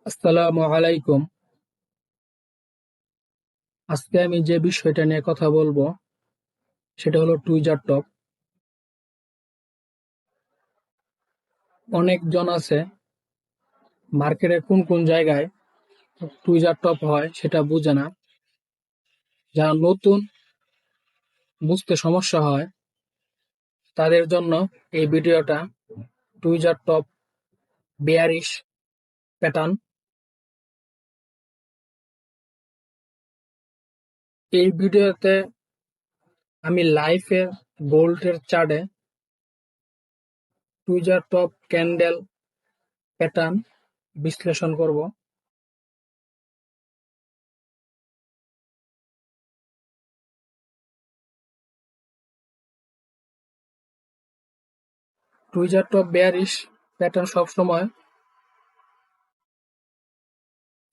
আসসালামু আলাইকুম। আজকে আমি যে বিষয়টা নিয়ে কথা বলবো সেটা হলো টুইজার টপ। অনেকজন আছে মার্কেটের কোন কোন জায়গায় টুইজার টপ হয় সেটা বুঝে না। যারা নতুন বুঝতে সমস্যা হয় তাদের জন্য এই ভিডিওটা। Tweezer top bearish pattern. এই ভিডিওতে আমি লাইফের গোল্ডের চার্টে টুইজার টপ ক্যান্ডেল প্যাটার্ন বিশ্লেষণ করব। টুইজার টপ বেয়ারিশ প্যাটার্ন সবসময়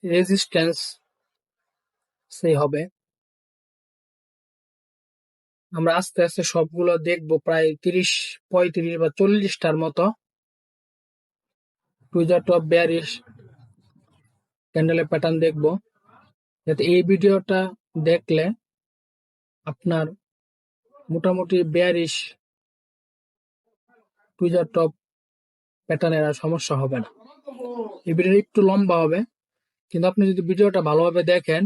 রেজিস্ট্যান্স সেই হবে। আমরা আস্তে আস্তে সবগুলো দেখবো, প্রায় 30, 35 বা 40টার মতো টুইজার টপ বেয়ারিশ ক্যান্ডেলের প্যাটার্ন দেখবো। যাতে এই ভিডিওটা দেখলে আপনার মোটামুটি বেয়ারিশ টুইজার টপ প্যাটার্নের আর সমস্যা হবে না। এই ভিডিওটা একটু লম্বা হবে, কিন্তু আপনি যদি ভিডিওটা ভালোভাবে দেখেন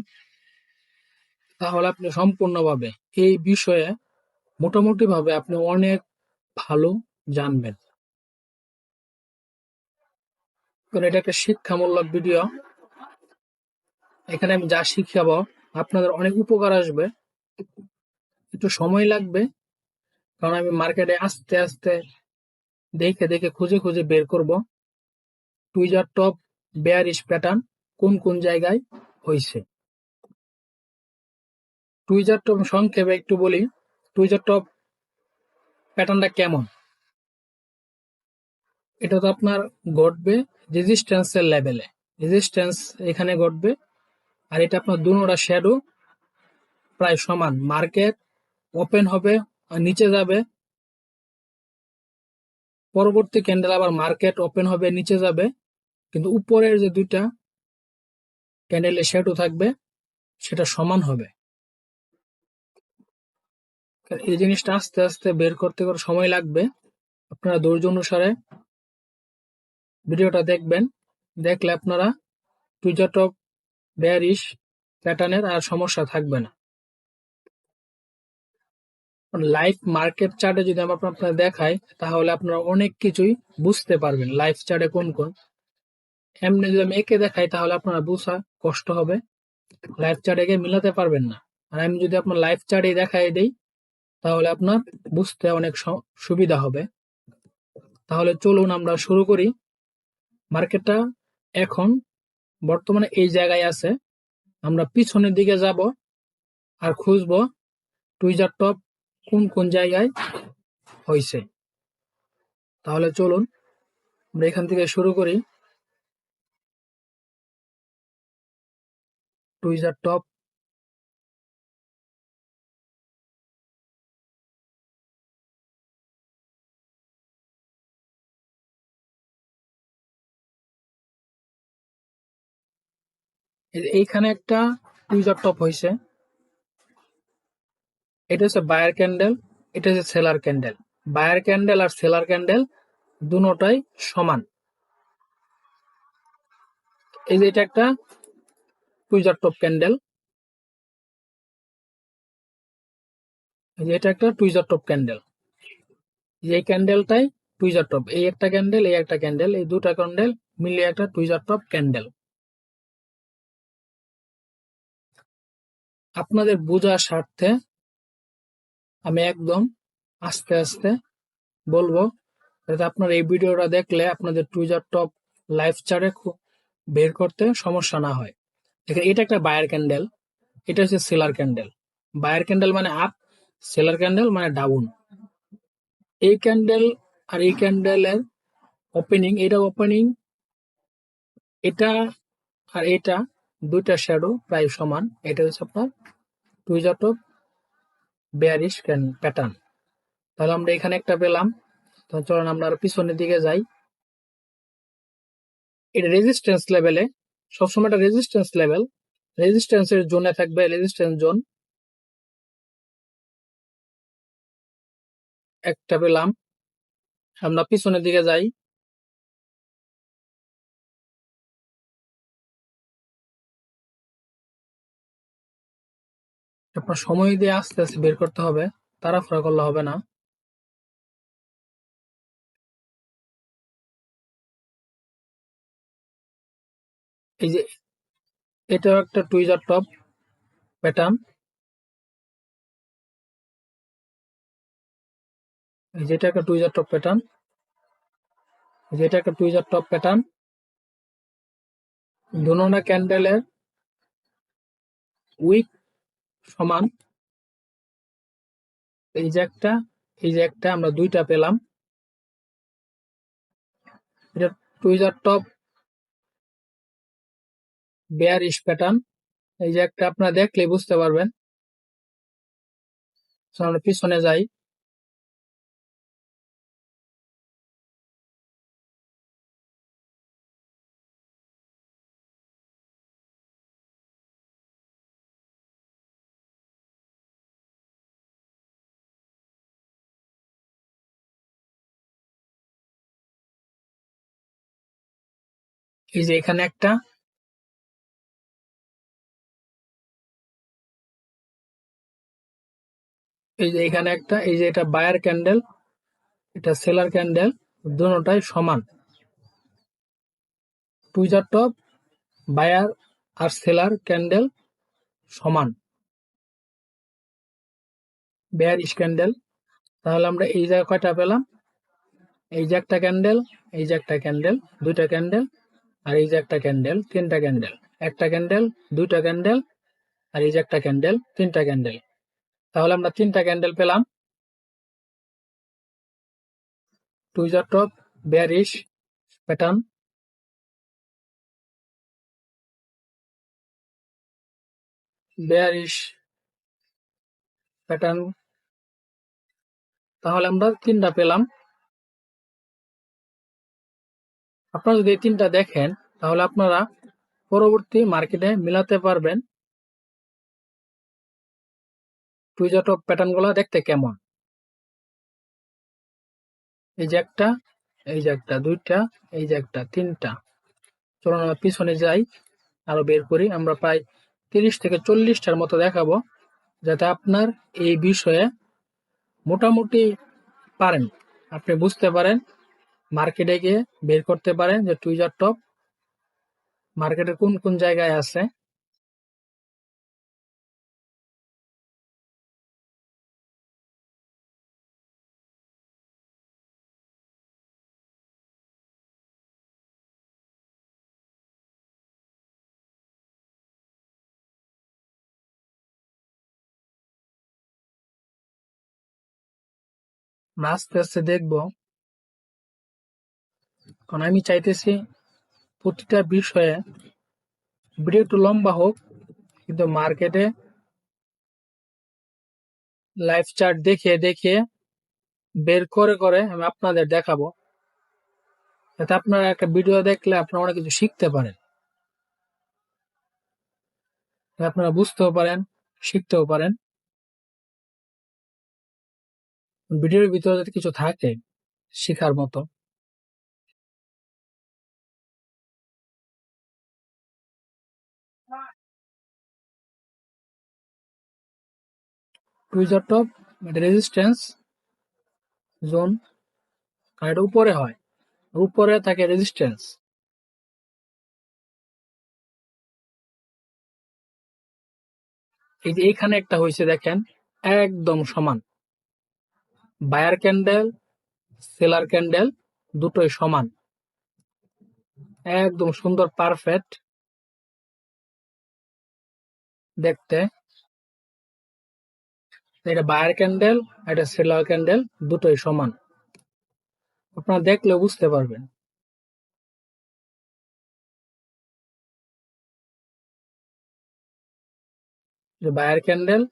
তাহলে আপনি সম্পূর্ণভাবে এই বিষয়ে মোটামুটি ভাবে আপনি অনেক ভালো জানবেন। কারণ এটা একটা শিক্ষামূলক ভিডিও। এখানে আমি যা শিখাবো আপনাদের অনেক উপকার আসবে। একটু সময় লাগবে, কারণ আমি মার্কেটে আস্তে আস্তে দেখে দেখে খুঁজে খুঁজে বের করব টুইজার টপ বেয়ারিশ প্যাটার্ন কোন কোন জায়গায় হয়েছে। টুইজার টপ সংক্ষেপে একটু বলি, টুইজার টপ প্যাটার্নটা কেমন। এটা তো আপনার ঘটবে রেজিস্ট্যান্সের লেভেলে। রেজিস্ট্যান্স এখানে ঘটবে, আর এটা আপনার দুটোটা শ্যাডো প্রায় সমান। মার্কেট ওপেন হবে আর নিচে যাবে, পরবর্তী ক্যান্ডেল আবার মার্কেট ওপেন হবে নিচে যাবে, কিন্তু উপরের যে দুইটা ক্যান্ডেলের শ্যাডো থাকবে সেটা সমান হবে। এই জিনিসটা আস্তে আস্তে বের করতে করে সময় লাগবে। আপনারা ধৈর্য অনুসারে ভিডিওটা দেখবেন, দেখলে আপনারা টুইজার টপ বেয়ারিশ প্যাটার্নের আর সমস্যা থাকবে না। লাইভ মার্কেট চার্টে যদি আমরা আপনাদের দেখাই তাহলে আপনারা অনেক কিছুই বুঝতে পারবেন। লাইভ চার্টে কোন কোন, এমনি যদি আমি এঁকে দেখাই তাহলে আপনারা বোঝা কষ্ট হবে, লাইভ চার্টে এঁকে মিলাতে পারবেন না। আর আমি যদি আপনার লাইভ চার্টে দেখাই দেই তাহলে আপনার বুঝতে অনেক সুবিধা হবে। তাহলে চলুন আমরা শুরু করি। মার্কেটটা এখন বর্তমানে এই জায়গায় আছে, আমরা পিছনের দিকে যাব আর খুঁজবো টুইজার টপ কোন কোন জায়গায় হয়েছে। তাহলে চলুন আমরা এখান থেকে শুরু করি। টুইজার টপ এইখানে একটা টুইজার টপ হয়েছে। এটা হচ্ছে বায়ার ক্যান্ডেল, এটা হচ্ছে সেলার ক্যান্ডেল। বায়ার ক্যান্ডেল আর সেলার ক্যান্ডেল দুটোটাই সমান। এই যে এটা একটা টুইজার টপ ক্যান্ডেল, এই যে এটা একটা টুইজার টপ ক্যান্ডেল। এই ক্যান্ডেলটাই টুইজার টপ, এই একটা ক্যান্ডেল এই একটা ক্যান্ডেল, এই দুটা ক্যান্ডেল মিলিয়ে একটা টুইজার টপ ক্যান্ডেল। আপনাদের বোঝার স্বার্থে আমি একদম আস্তে আস্তে বলবো, যাতে আপনার এই ভিডিওটা দেখলে আপনাদের টুইজার টপ লাইভ চার্টে বের করতে সমস্যা না হয়। দেখেন এটা একটা বায়ার ক্যান্ডেল, এটা হচ্ছে সেলার ক্যান্ডেল। বায়ার ক্যান্ডেল মানে আপ, সেলার ক্যান্ডেল মানে ডাউন। এই ক্যান্ডেল আর এই ক্যান্ডেলের ওপেনিং, এটা ওপেনিং, এটা আর এটা দুইটা শ্যাডো প্রায় সমান। এটা হচ্ছে আপনার টুইজার টপ বেয়ারিশ প্যাটার্ন। তাহলে আমরা এখানে একটা পেলাম। তো চলুন আমরা আর পিছনের দিকে যাই। এটা রেজিস্ট্যান্স লেভেলে সবসময় একটা রেজিস্ট্যান্স লেভেল, রেজিস্ট্যান্সের জোনে থাকবে, রেজিস্ট্যান্স জোন একটা পেলাম। আমরা পিছনের দিকে যাই, আপনার সময় দিয়ে আস্তে আস্তে বের করতে হবে, তাড়াহুড়া করলে হবে না। এই যে এটাও একটা টুইজার টপ প্যাটার্ন, যেটা একটা টুইজার টপ প্যাটার্ন, যেটা একটা টুইজার টপ প্যাটার্ন। দোনোটা ক্যান্ডেলের উইক সমান। এই যে একটা, এই যে একটা, আমরা দুইটা পেলাম। এটা টুইজার টপ বেয়ারিশ প্যাটার্ন। এই যে একটা, আপনারা দেখলে বুঝতে পারবেন। আমরা পিছনে যাই, এই যে এখানে একটা, এই যে এখানে একটা, এই যে এটা বায়ার ক্যান্ডেল, এটা সেলার ক্যান্ডেল, দুটোটাই সমান। টুইজার টপ বায়ার আর সেলার ক্যান্ডেল সমান, বেয়ারিশ ক্যান্ডেল। তাহলে আমরা এই জায়গায় কয়টা পেলাম? এই যে একটা ক্যান্ডেল, এই যে একটা ক্যান্ডেল, দুইটা ক্যান্ডেল, আর এই যে একটা ক্যান্ডেল, তিনটা ক্যান্ডেল, একটা ক্যান্ডেল, দুইটা ক্যান্ডেল, আর এই যে একটা ক্যান্ডেল, তিনটা ক্যান্ডেল। তাহলে আমরা তিনটা ক্যান্ডেল পেলাম। Tweezer top bearish pattern, bearish pattern. তাহলে আমরা তিনটা পেলাম। আপনারা যদি এই তিনটা দেখেন, তাহলে আপনারা পরবর্তী মার্কেটে মিলাতে পারবেন টুইজার টপ প্যাটার্ন গুলা দেখতে কেমন। এই যে একটা, এই যে একটা, দুইটা, এই যে একটা, তিনটা। চলুন আমরা পিছনে যাই, আরো বের করি। আমরা প্রায় 30 থেকে 40টার মতো দেখাবো, যাতে আপনার এই বিষয়ে মোটামুটি পারেন, আপনি বুঝতে পারেন, মার্কেটে গিয়ে বের করতে পারেন যে টুইজার টপ মার্কেটে কোন কোন জায়গায় আছে। আমরা আস্তে আস্তে দেখবো, কারণ আমি চাইতেছি প্রতিটা বিষয়ে ভিডিও একটু লম্বা হোক, কিন্তু মার্কেটে লাইভ চার্ট দেখে দেখে বের করে করে আমি আপনাদের দেখাবো, যাতে আপনারা একটা ভিডিও দেখলে আপনারা অনেক কিছু শিখতে পারেন, যাতে আপনারা বুঝতেও পারেন, শিখতেও পারেন। ভিডিওর ভিতরে যাতে কিছু থাকে শিখার মতো। টুইজার টপ রেজিস্ট্যান্স জোন, আর এটা উপরে হয়, উপরে থাকে রেজিস্ট্যান্স। এই যে এখানে একটা হয়েছে দেখেন, একদম সমান। বায়ার ক্যান্ডেল, সেলার ক্যান্ডেল দুটোই সমান, একদম সুন্দর পারফেক্ট দেখতে। এটা বায়ার ক্যান্ডেল, এটা সেলার ক্যান্ডেল, দুটোই সমান। আপনারা দেখলে বুঝতে পারবেন। যে বায়ার ক্যান্ডেল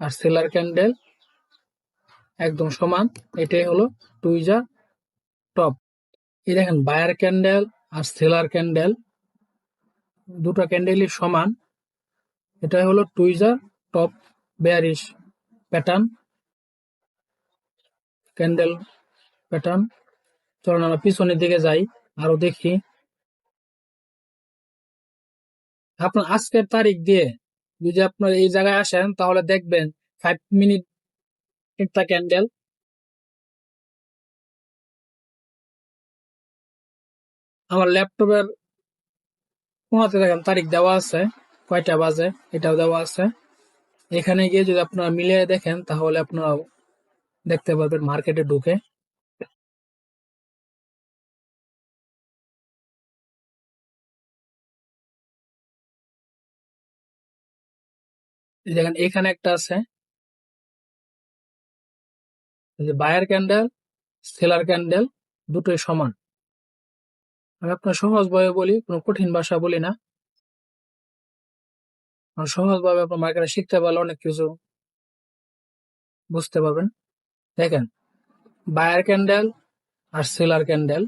আর সেলার ক্যান্ডেল একদম সমান, এটাই হলো টুইজার টপ। এই দেখেন বায়ার ক্যান্ডেল আর সেলার ক্যান্ডেল দুটো ক্যান্ডেলই সমান। এটা হলো tweezer top bearish pattern candle pattern. চলুন আমরা পিছনের দিকে যাই, আরো দেখি। আপনার আজকের তারিখ দিয়ে যদি আপনার এই জায়গায় আসেন তাহলে দেখবেন 5 মিনিট একটা ক্যান্ডেল। আমার ল্যাপটপের কোনাতে দেখেন তারিখ দেওয়া আছে, কয়টা বাজে এটাও দেওয়া আছে। এখানে গিয়ে যদি আপনারা মিলিয়ে দেখেন তাহলে আপনারা দেখতে পারবেন মার্কেটে ঢুকে। দেখেন এখানে একটা আছে, যে বায়ার ক্যান্ডেল সেলার ক্যান্ডেল দুটোই সমান। আমি আপনার সহজ ভাবে বলি, কোনো কঠিন ভাষা বলি না। সহজ ভাবে আপনার মার্কেটে শিখতে পারলে অনেক কিছু বুঝতে পারবেন। দেখেন বায়ার ক্যান্ডেল আর সেলার ক্যান্ডেল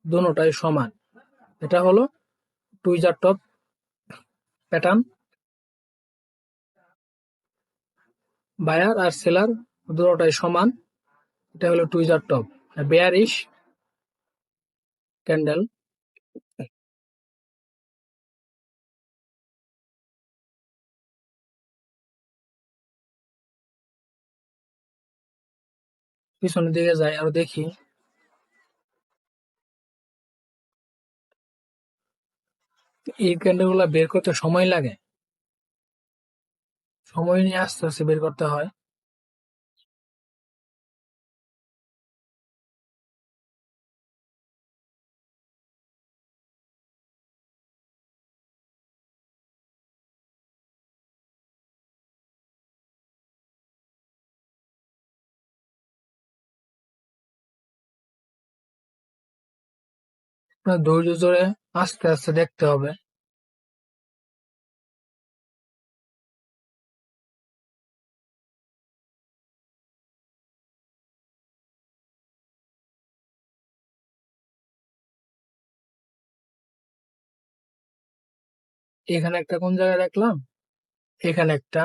দুটোটাই সমান। এটা হলো টুইজার টপ প্যাটার্ন। বায়ার আর সেলার দুটোটাই সমান। এটা হলো টুইজার টপ। Bearish candle. পিছনের দিকে যাই আর দেখি। এই ক্যান্ডেল গুলা বের করতে সময় লাগে, সময় নিয়ে আস্তে আস্তে বের করতে হয়। আপনার ধৈর্য ধরে আস্তে আস্তে দেখতে হবে। এখানে একটা কোন জায়গায় দেখলাম, এখানে একটা।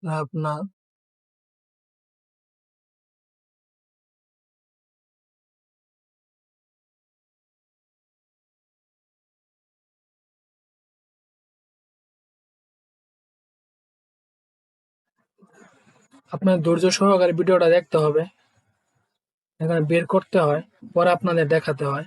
আপনার আপনার ধৈর্য সহকারে ভিডিওটা দেখতে হবে। এখানে বের করতে হয়, পরে আপনাদের দেখাতে হয়।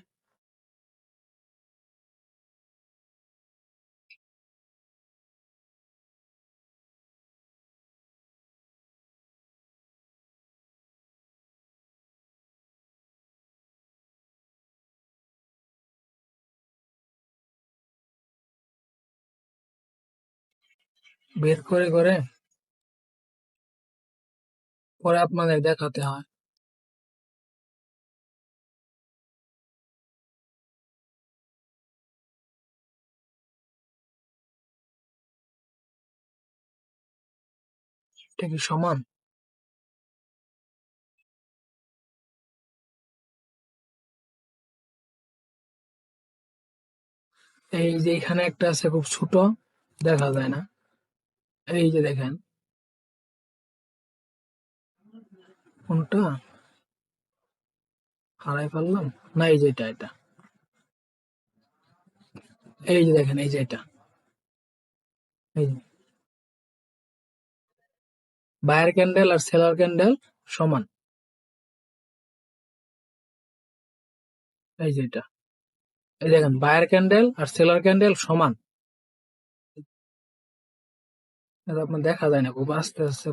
বের করে করে পরে আপনাদের দেখাতে হয়। এটা কি সমান? এই যে এখানে একটা আছে খুব ছোট, দেখা যায় না। এই যে দেখেন কোনটা হারাই ফেললাম, না এই যে এটা। এই যে দেখেন, এই যে এটা, এই যে বায়ার ক্যান্ডেল আর সেলার ক্যান্ডেল সমান। এই যে এটা, এই দেখেন বায়ার ক্যান্ডেল আর সেলার ক্যান্ডেল সমান। এটা আপনার দেখা যায় না, খুব আস্তে আস্তে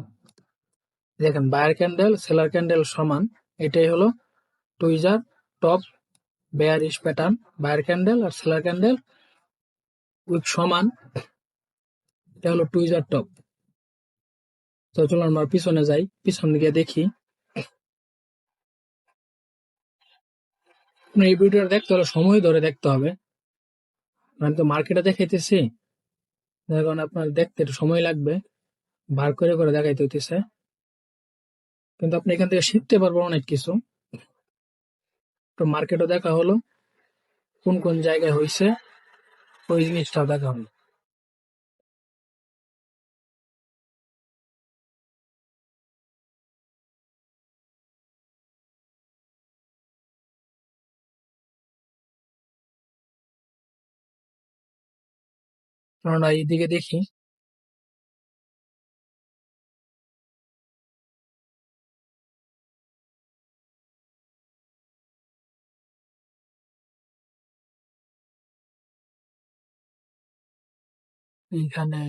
দেখেন বায়ার ক্যান্ডেল সেলার ক্যান্ডেল সমান। এটাই হলো tweezer top bearish pattern. Buyer candle আর সেলার ক্যান্ডেল উইক সমান। এটা হলো টুইজার টপ। তো চলুন আমরা পিছনে যাই, পিছন দিকে দেখি। আপনার এই ভিডিওটা দেখতে হলে সময় ধরে দেখতে হবে। আমি তো মার্কেটে দেখাইতেছি, যার কারণে আপনার দেখতে একটু সময় লাগবে, বার করে করে দেখাইতে হইতেছে। কিন্তু আপনি এখান থেকে শিখতে পারবেন অনেক কিছু। তো মার্কেটও দেখা হলো, কোন কোন জায়গায় হয়েছে ওই জিনিসটাও দেখা হলো। কেননা এইদিকে দেখি এইখানে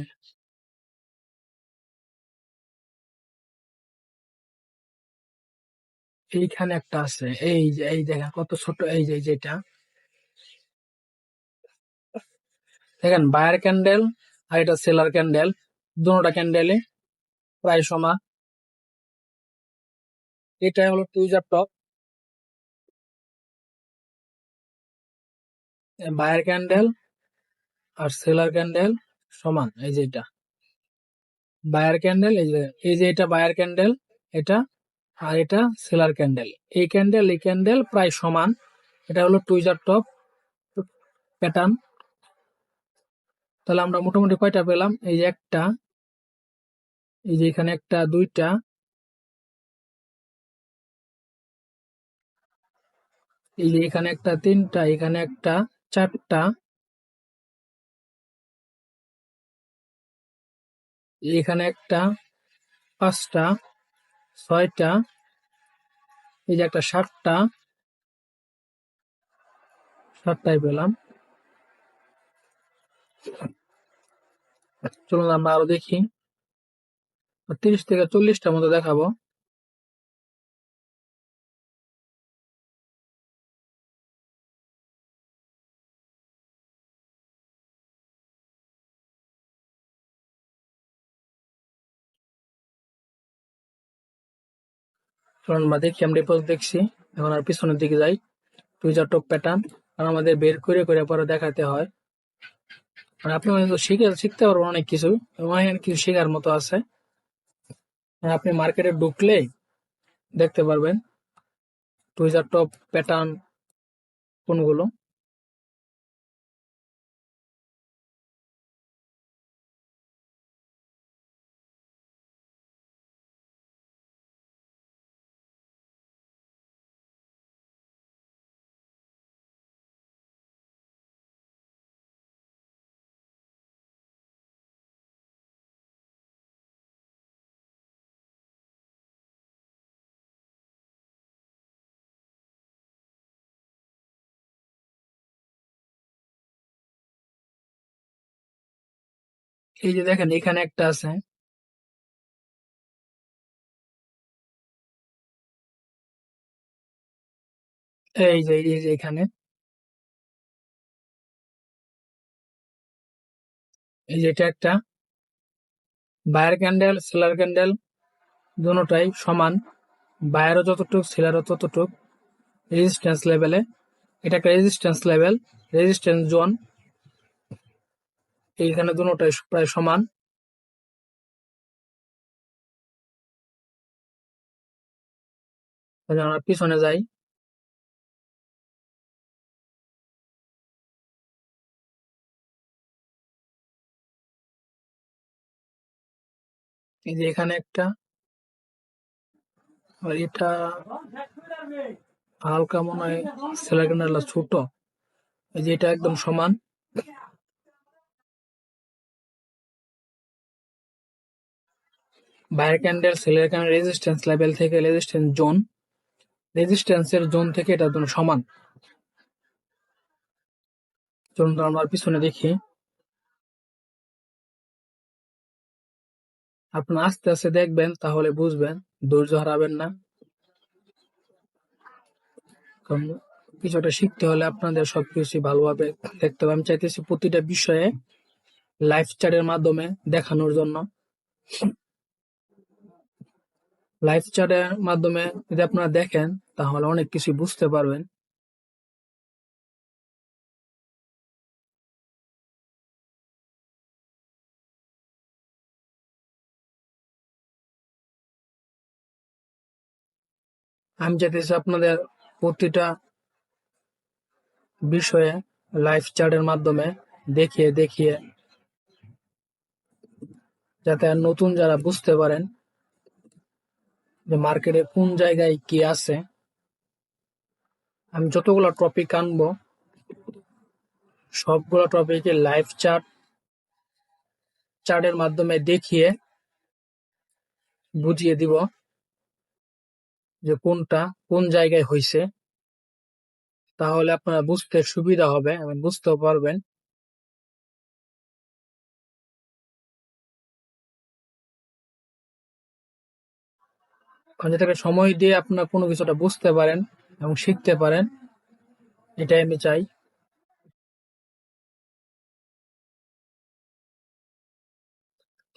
এইখানে একটা আছে, এই যে এই দেখেন কত ছোট, এই যে যেটা দেখেন বায়ার ক্যান্ডেল আর এটা সেলার ক্যান্ডেল, দুটোটা ক্যান্ডেলে প্রায় সমান। এটা হলো টুইজার টপ, বায়ার ক্যান্ডেল আর সেলার ক্যান্ডেল সমান। এই যে এটা বায়ার ক্যান্ডেল, এই যে এটা বায়ার ক্যান্ডেল, এটা আর এটা সেলার ক্যান্ডেল। এই ক্যান্ডেল প্রায় সমান। এটা হলো টুইজার টপ প্যাটার্ন। তাহলে আমরা মোটামুটি কয়টা পেলাম? এই যে একটা, এই যে এখানে একটা, দুইটা, এই যে এখানে একটা, তিনটা, এখানে একটা, চারটা, এখানে একটা, পাঁচটা, ছয়টা, এই যে একটা, সাতটা, সাতটায় পেলাম। চলুন আমরা আরো দেখি, 30 থেকে 40টার মতো দেখাবো। চলুন আমরা দেখি, আমরা এই পর্যন্ত দেখছি, এখন আর পিছনের দিকে যাই। টুইজার টপ প্যাটার্ন আর আমাদের বের করে করে পরে দেখাতে হয়। মানে আপনি হয়তো শিখতে পারবেন অনেক কিছু, এবং অনেক কিছু শেখার মতো আছে। আর আপনি মার্কেটে ঢুকলেই দেখতে পারবেন টুইজার টপ প্যাটার্ন কোনগুলো। এই যে দেখেন এখানে একটা আছে, এই যে এখানে, এই যে এটা একটা বায়ার ক্যান্ডেল, সেলার ক্যান্ডেল, দুটোটাই সমান। বায়ারও যতটুক, সেলারও ততটুক রেজিস্ট্যান্স লেভেলে। এটা একটা রেজিস্ট্যান্স লেভেল, রেজিস্ট্যান্স জোন। এইখানে দুটোটাই প্রায় সমান। তাহলে আমরা পিছনে যাই। এই যে এখানে একটা, আর এটা হালকা মনে হয় সেলার ক্যান্ডেল ছোট। এই যে এটা একদম সমান। Buyer candle, seller candle resistance level থেকে রেজিস্ট্যান্স জোন, রেজিস্ট্যান্সের জোন থেকে এটা দুটো সমান। চলুন তো আমরা পিছনে দেখি। আপনি আস্তে আস্তে দেখবেন, তাহলে বুঝবেন, ধৈর্য হারাবেন না। কারণ কিছুটা শিখতে হলে আপনাদের সবকিছু ভালোভাবে দেখতে হবে। আমি চাইতেছি প্রতিটা বিষয়ে লাইভ চ্যাটের মাধ্যমে দেখানোর জন্য। লাইভ চ্যাটের মাধ্যমে যদি আপনারা দেখেন, তাহলে অনেক কিছু বুঝতে পারবেন। আমি চাইতেছি আপনাদের প্রতিটা বিষয়ে লাইভ চ্যাটের মাধ্যমে দেখিয়ে দেখিয়ে যাতে আর নতুন যারা বুঝতে পারেন যে মার্কেটে কোন জায়গায় কি আছে। আমি যতগুলো টপিক আনবো সবগুলো টপিকে লাইভ চার্টের মাধ্যমে দেখিয়ে বুঝিয়ে দিব যে কোনটা কোন জায়গায় হয়েছে, তাহলে আপনারা বুঝতে সুবিধা হবে এবং বুঝতেও পারবেন। যাতে সময় দিয়ে আপনারা কোনো কিছুটা বুঝতে পারেন এবং শিখতে পারেন, এটাই আমি চাই।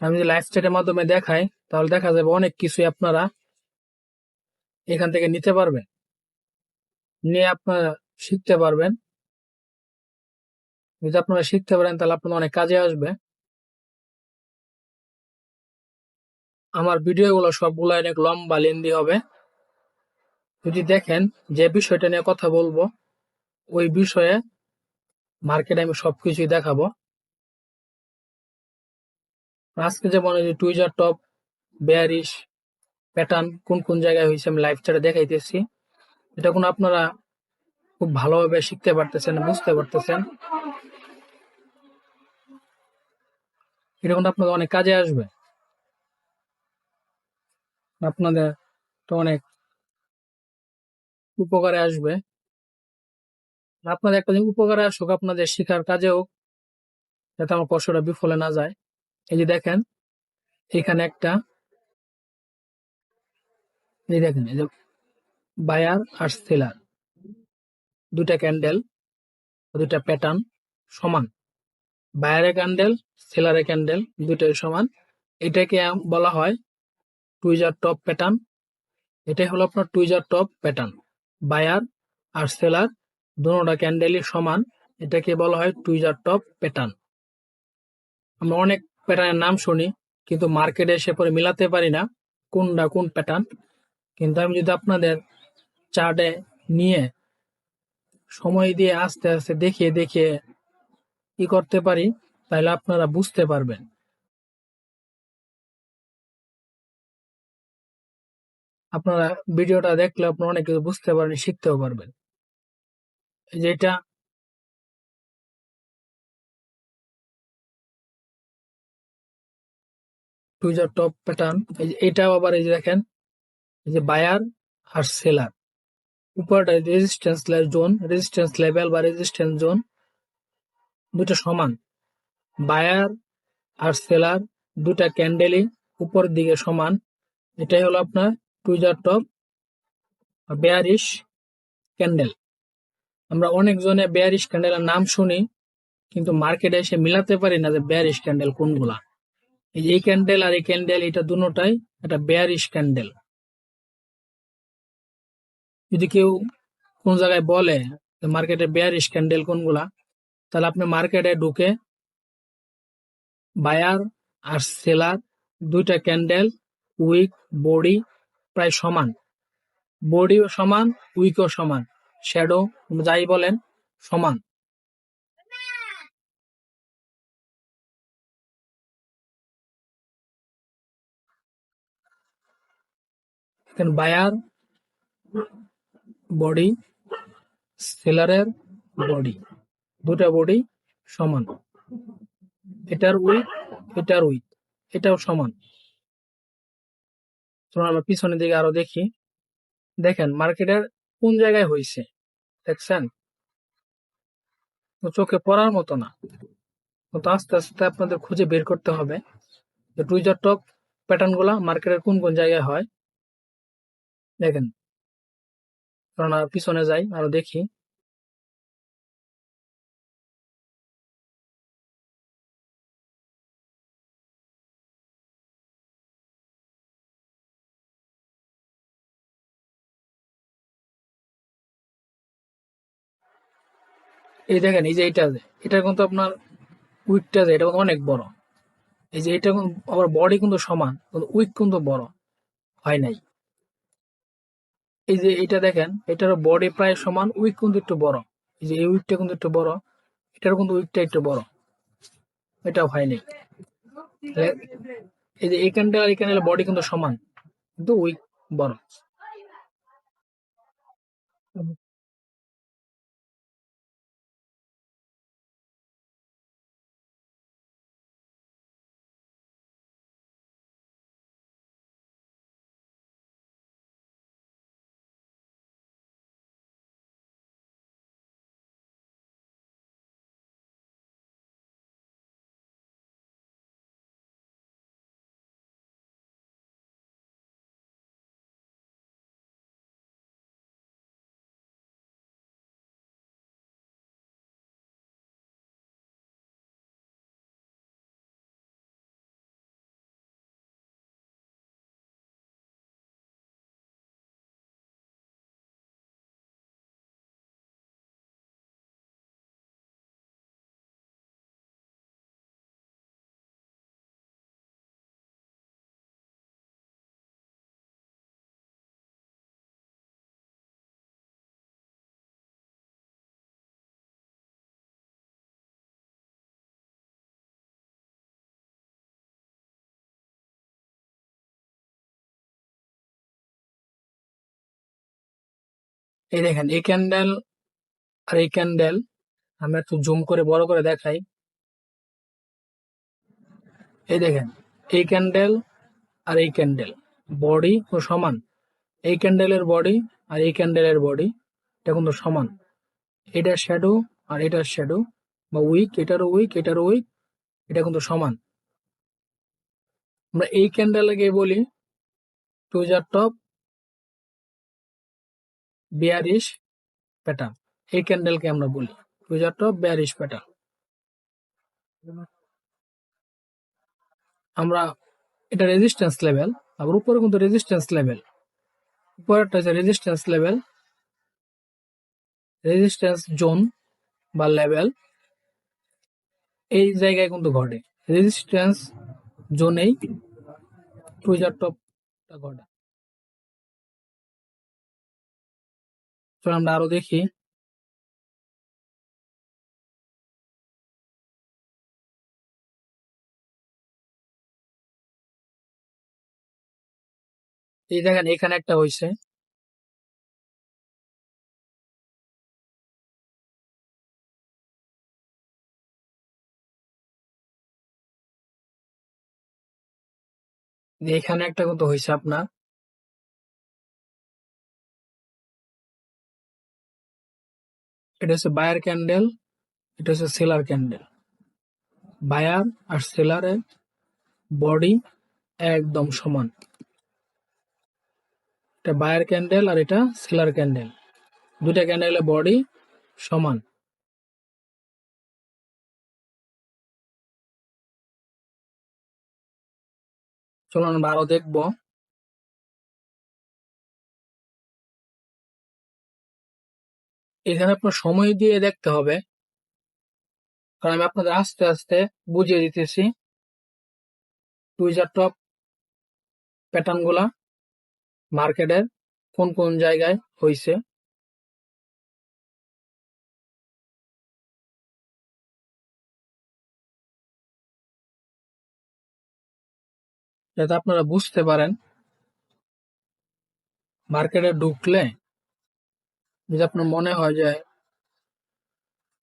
আমি যদি লাইভ চ্যাটের মাধ্যমে দেখাই তাহলে দেখা যাবে অনেক কিছুই আপনারা এখান থেকে নিতে পারবেন, নিয়ে আপনারা শিখতে পারবেন। যদি আপনারা শিখতে পারেন তাহলে আপনাদের অনেক কাজে আসবে। আমার ভিডিওগুলো সবগুলো অনেক লম্বা লেন্দি হবে। যদি দেখেন যে বিষয়টা নিয়ে কথা বলবো ওই বিষয়ে মার্কেটে আমি সবকিছুই দেখাবো। আজকে যেমন এই যে টুইজার টপ, বেয়ারিশ, প্যাটার্ন কোন কোন জায়গায় হয়েছে আমি লাইভ চ্যাটে দেখাইতেছি। এটা কোনো আপনারা খুব ভালোভাবে শিখতে পারতেছেন, বুঝতে পারতেছেন। এটা কিন্তু আপনাদের অনেক কাজে আসবে, আপনাদের তো অনেক উপকারে আসবে। আপনাদের একটা জিনিস উপকারে আসুক, আপনাদের শিখার কাজেও, যাতে আমার কষ্টটা বিফলে না যায়। এই যে দেখেন এখানে একটা, এই দেখেন এই যে বায়ার আর সেলার, দুইটা ক্যান্ডেল, দুইটা প্যাটার্ন সমান। বায়ারের ক্যান্ডেল, সেলারের ক্যান্ডেল দুইটাই সমান। এটাকে বলা হয় টুইজার টপ প্যাটার্ন। এটাই হলো আপনার টুইজার টপ প্যাটার্ন। বায়ার আর সেলার দুটোটা ক্যান্ডেলই সমান, এটাকে বলা হয় টুইজার টপ প্যাটার্ন। আমরা অনেক প্যাটার্নের নাম শুনি কিন্তু মার্কেটে এসে পরে মিলাতে পারি না কোনটা কোন প্যাটার্ন। কিন্তু আমি যদি আপনাদের চার্টে নিয়ে সময় দিয়ে আস্তে আস্তে দেখিয়ে দেখিয়ে কি করতে পারি, তাহলে আপনারা বুঝতে পারবেন। আপনারা ভিডিওটা দেখলে আপনারা অনেক কিছু বুঝতে পারবেন, শিখতেও পারবেন। এই যে এটা টুইজার টপ প্যাটার্ন, এটাও আবার এই যে দেখেন এই যে বায়ার আর সেলার, উপরটা রেজিস্ট্যান্স জোন, রেজিস্ট্যান্স লেভেল বা রেজিস্ট্যান্স জোন দুটো সমান। বায়ার আর সেলার দুটা ক্যান্ডেলই উপরের দিকে সমান। এটাই হলো আপনার টুইজার টপ বেয়ারিশ ক্যান্ডেল। আমরা অনেকজনে বেয়ারিশ ক্যান্ডেলের নাম শুনি কিন্তু মার্কেটে এসে মিলাতে পারি না যে বেয়ারিশ ক্যান্ডেল কোনগুলা। এই ক্যান্ডেল আর এই ক্যান্ডেল এটা দুটোটাই একটা বেয়ারিশ ক্যান্ডেল। যদি কেউ কোন জায়গায় বলে মার্কেটে বেয়ারিশ ক্যান্ডেল কোনগুলা, তাহলে আপনি মার্কেটে ঢুকে বায়ার আর সেলার দুইটা ক্যান্ডেল উইক বডি প্রায় সমান, বডিও সমান উইকও সমান, শ্যাডো যাই বলেন সমান। এখানে বায়ার বডি, সেলারের বডি, দুটা বডি সমান। এটার উইক, এটার উইক, এটাও সমান। চলুন আমরা পিছনের দিকে আরো দেখি। দেখেন মার্কেটের কোন জায়গায় হয়েছে, দেখছেন? তো চোখে পড়ার মতো না, তো আস্তে আস্তে আপনাদের খুঁজে বের করতে হবে যে টুইজার টপ প্যাটার্ন গুলা মার্কেটের কোন কোন জায়গায় হয়। দেখেন, কারণ পিছনে যাই আরো দেখি। এই দেখেন এই যে এটা কিন্তু আপনার উইকটা যে এটা কিন্তু অনেক বড়। এই যে এটা কিন্তু আবার বডি কিন্তু সমান কিন্তু উইক কিন্তু বড় হয় নাই। এই যে এটা দেখেন, এটারও বডি প্রায় সমান, উইক কিন্তু একটু বড়। এই যে এই উইকটা কিন্তু একটু বড়, এটার কিন্তু উইকটা একটু বড়, এটাও হয়নি। এই যে এই ক্যান্ডেল আর এই ক্যান্ডেলের বডি কিন্তু সমান, কিন্তু উইক বড়। এই দেখেন এই ক্যান্ডেল আর এই ক্যান্ডেল, আমি একটু জুম করে বড় করে দেখাই। এই দেখেন এই ক্যান্ডেল আর এই ক্যান্ডেল বডি সমান। এই ক্যান্ডেলের বডি আর এই ক্যান্ডেলের বডি এটা কিন্তু সমান। এটার শ্যাডো আর এটার শ্যাডো বা উইক, এটারও উইক এটারও উইক, এটা কিন্তু সমান। আমরা এই ক্যান্ডেলকে বলি টুইজার টপ বেয়ারিশ প্যাটার্ন। এই ক্যান্ডেলকে আমরা বলি টুইজার টপ বেয়ারিশ প্যাটার্ন। আমরা এটা রেজিস্ট্যান্স লেভেল, আবার উপরে কিন্তু রেজিস্ট্যান্স লেভেল, উপরেরটা হচ্ছে রেজিস্ট্যান্স লেভেল, রেজিস্ট্যান্স জোন বা লেভেল এই জায়গায় কিন্তু ঘটে। রেজিস্ট্যান্স জোনেই টুইজার টপটা ঘটে। চলো আমরা আরো দেখি। এই দেখেন এখানে একটা হয়েছে, যে এখানে একটা কিন্তু হয়েছে আপনার। এটা হচ্ছে বায়ার ক্যান্ডেল, এটা হচ্ছে সেলার ক্যান্ডেল। বায়ার আর সেলারের বডি একদম সমান। এটা বায়ার ক্যান্ডেল আর এটা সেলার ক্যান্ডেল, দুইটা ক্যান্ডেলের বডি সমান। চলুন আমরা আরো দেখবো। এখানে আপনার সময় দিয়ে দেখতে হবে, কারণ আমি আপনাদের আস্তে আস্তে বুঝিয়ে দিতেছি টুইজার টপ প্যাটার্ন গুলা মার্কেটের কোন কোন জায়গায় হয়েছে। যাতে আপনারা বুঝতে পারেন মার্কেটে ঢুকলে যদি আপনার মনে হয় যে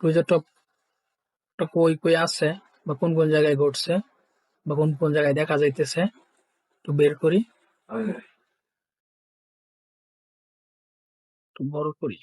টুইজার টপটা কই কই আছে বা কোন কোন জায়গায় ঘটছে বা কোন কোন জায়গায় দেখা যাইতেছে, একটু বের করি, একটু বড় করি।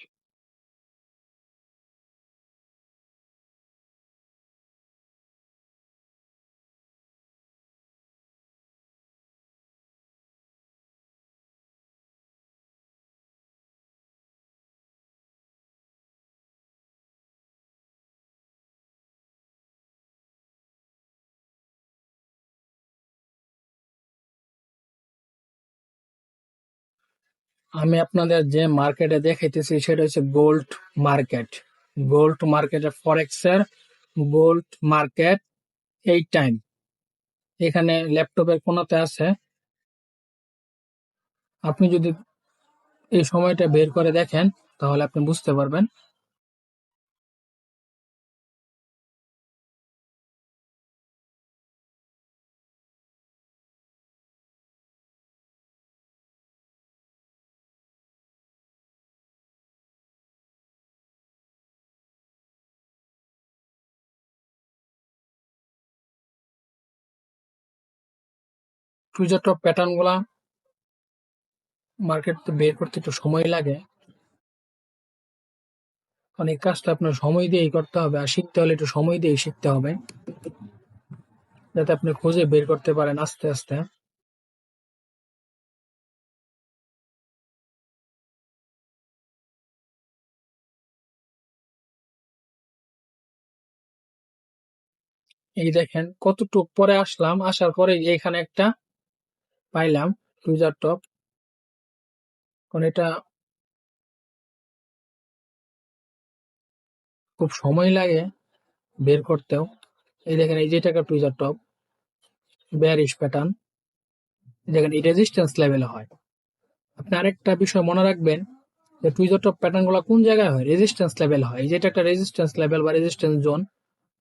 আমি আপনাদের যে মার্কেটে দেখাইতেছি সেটা হচ্ছে গোল্ড মার্কেট। গোল্ড মার্কেটের ফরেক্স এর গোল্ড মার্কেট এই টাইম। এখানে ল্যাপটপের কোনাতে আছে, আপনি যদি এই সময়টা বের করে দেখেন, তাহলে আপনি বুঝতে পারবেন। টুইজার টপ প্যাটার্ন গুলা মার্কেট বের করতে একটু সময় লাগে, কারণ এই কাজটা আপনার সময় দিয়েই করতে হবে, আর শিখতে হলে একটু সময় দিয়েই শিখতে হবে, যাতে আপনি খুঁজে বের করতে পারেন আস্তে আস্তে। এই দেখেন কতটুক পরে আসলাম, আসার পরে এখানে একটা পাইলাম টুইজার টপ, কারণ এটা খুব সময় লাগে বের করতেও। এই দেখেন এই যে এটা একটা টুইজার টপ, বেয়ারিশ প্যাটার্ন, দেখেন এই রেজিস্ট্যান্স লেভেলে হয়। আপনি আরেকটা বিষয় মনে রাখবেন যে টুইজার টপ প্যাটার্ন গুলো কোন জায়গায় হয়, রেজিস্ট্যান্স লেভেল হয়। এই যে এটা একটা রেজিস্ট্যান্স লেভেল বা রেজিস্ট্যান্স জোন,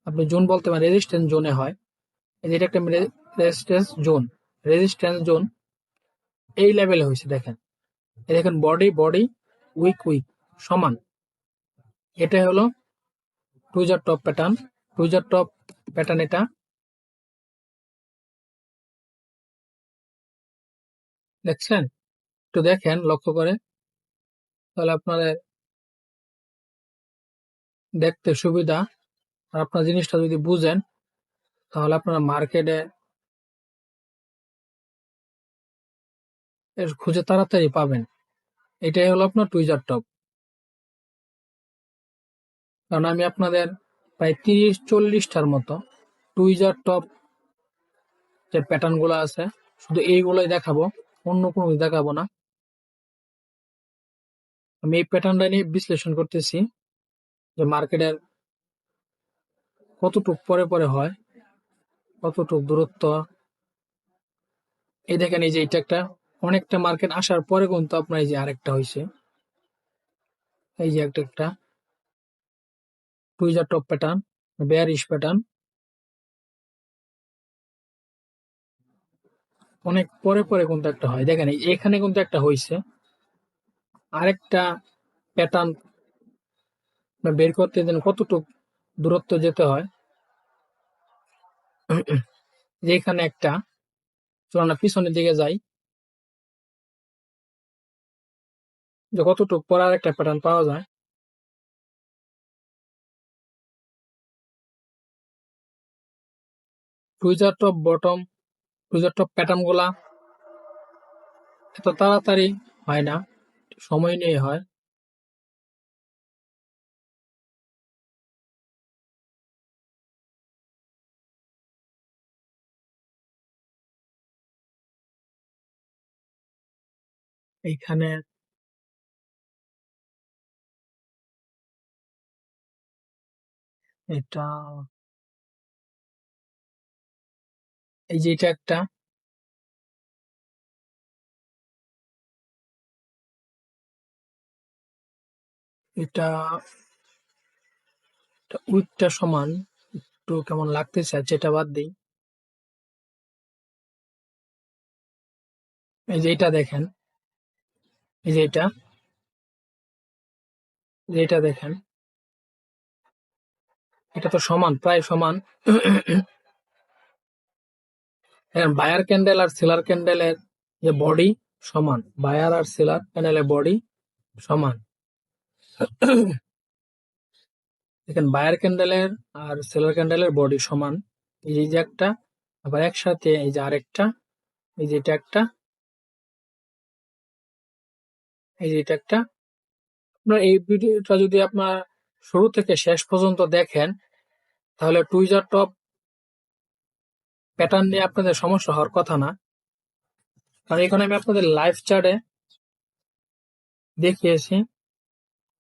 আপনি জোন বলতে পারেন, রেজিস্ট্যান্স জোনে হয়। এই যে এটা একটা রেজিস্ট্যান্স জোন, রেজিস্ট্যান্স জোন এই লেভেলে হয়েছে। দেখেন এই দেখেন বডি বডি, উইক উইক সমান, এটা হলো tweezer top pattern. Tweezer top pattern এটা দেখছেন, একটু দেখেন লক্ষ্য করে, তাহলে আপনাদের দেখতে সুবিধা। আর আপনার জিনিসটা যদি বুঝেন, তাহলে আপনারা মার্কেটে এর খুঁজে তাড়াতাড়ি পাবেন। এটাই হলো আপনার টুইজার টপ। কারণ আমি আপনাদের প্রায় ৩০-৪০টার মতো টুইজার টপ যে প্যাটার্ন গুলো আছে, শুধু এইগুলোই দেখাবো, অন্য কোনো দেখাবো না। আমি এই প্যাটার্নটা নিয়ে বিশ্লেষণ করতেছি যে মার্কেটের কতটুক পরে পরে হয়, কতটুক দূরত্ব। এই দেখেন এই যে এটা একটা, অনেকটা মার্কেট আসার পরে কিন্তু আপনার এই যে আরেকটা হয়েছে, এই যে একটা একটা tweezer top pattern, bearish pattern, অনেক পরে পরে কিন্তু একটা হয়। দেখেন এখানে কিন্তু একটা হয়েছে, আরেকটা প্যাটার্ন বের করতে দেন কতটুক দূরত্ব যেতে হয়। যে এখানে একটা, চলুন আমরা পিছনের দিকে যাই, যে কতটুক পরে আরেকটা প্যাটার্ন পাওয়া যায়। Tweezer top bottom, tweezer top pattern গুলা এত তাড়াতাড়ি হয় না, সময় নিয়ে হয়। এইখানে এটা, এই যে এটা একটা, এটা উইকটা সমান, একটু কেমন লাগতেছে, আর যেটা বাদ দিই। এই যে এটা দেখেন, এই যে এটা, যে এটা দেখেন, এটা তো সমান, প্রায় সমান। বায়ার ক্যান্ডেল আর সেলার ক্যান্ডেলের যে বডি সমান, বায়ার আর সেলার ক্যান্ডেলের বডি সমান। দেখেন বায়ার ক্যান্ডেলের আর সেলার ক্যান্ডেলের বডি সমান। এই যে একটা, আবার একসাথে এই যে আরেকটা, এই যে এটা একটা, এই যে এটা একটা। আপনার এই ভিডিওটা যদি আপনার শুরু থেকে শেষ পর্যন্ত দেখেন, তাহলে টুইজার টপ প্যাটার্ন নিয়ে আপনাদের সমস্যা হওয়ার কথা না। কারণ এখানে আমি আপনাদের লাইভ চার্টে দেখিয়েছি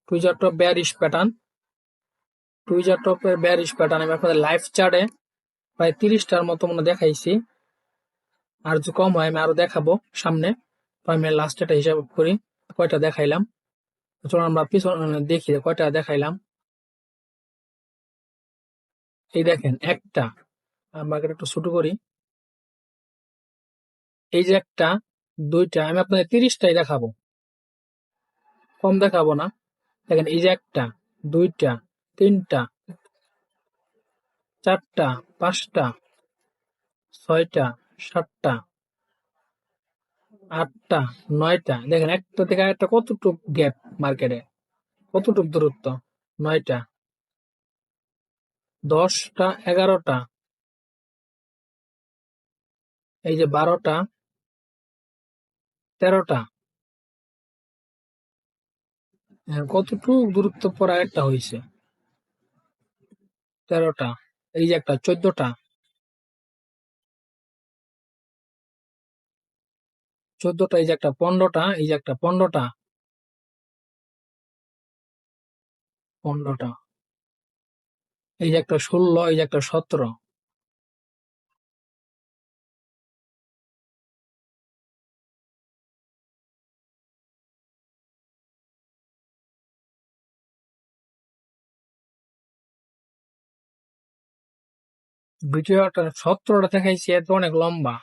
tweezer top bearish pattern, tweezer টপের বেয়ারিশ প্যাটার্ন আমি আপনাদের লাইভ চার্টে প্রায় ৩০টার মতো মনে দেখাইছি। আর যদি কম হয় আমি আরো দেখাবো সামনে, তো আমি লাস্ট এটা হিসাব করি। কয়টা দেখাইলাম। চলো আমরা পিছনে দেখি কয়টা দেখাইলাম। এই দেখেন একটা, আমরা একটু ছোট করি। এই যে একটা, দুইটা, আমি আপনাদের 30টাই দেখাবো, কম দেখাবো না। দেখেন এই যে একটা, দুইটা, তিনটা, চারটা, পাঁচটা, ছয়টা, সাতটা, আটটা, নয়টা। দেখেন একটা থেকে একটা কতটুক গ্যাপ মার্কেটে, কতটুক দূরত্ব। নয়টা, 10টা, 11টা, এই যে 12টা, 13টা। কতটুক দূরত্ব পর একটা হয়েছে। 13টা, এই যে একটা 14টা, 14টা, এই যে একটা 15টা, এই যে একটা 15টা, 15টা, এই যে একটা 16, এই যে একটা 17। ভিডিওটা 17টা দেখাইছি, এত অনেক লম্বা।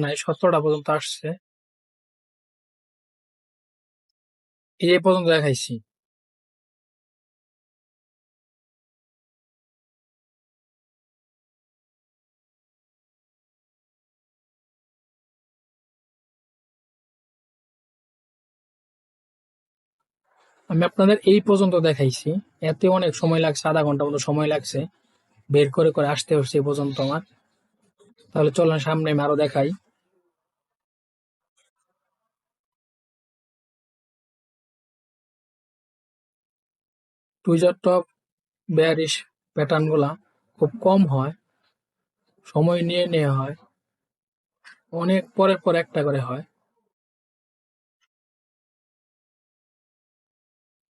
নাই 17টা পর্যন্ত আসছে, এই পর্যন্ত দেখাইছি। আমি আপনাদের এই পর্যন্ত দেখাইছি, এতে অনেক সময় লাগছে, আধা ঘন্টা মতো সময় লাগছে বের করে করে আসতে হচ্ছে এই পর্যন্ত আমার। তাহলে চলেন সামনে আমি আরো দেখাই। টুইজার টপ, বেয়ারিশ প্যাটার্ন গুলা খুব কম হয়, সময় নিয়ে নেওয়া হয়, অনেক পরের পর একটা করে হয়।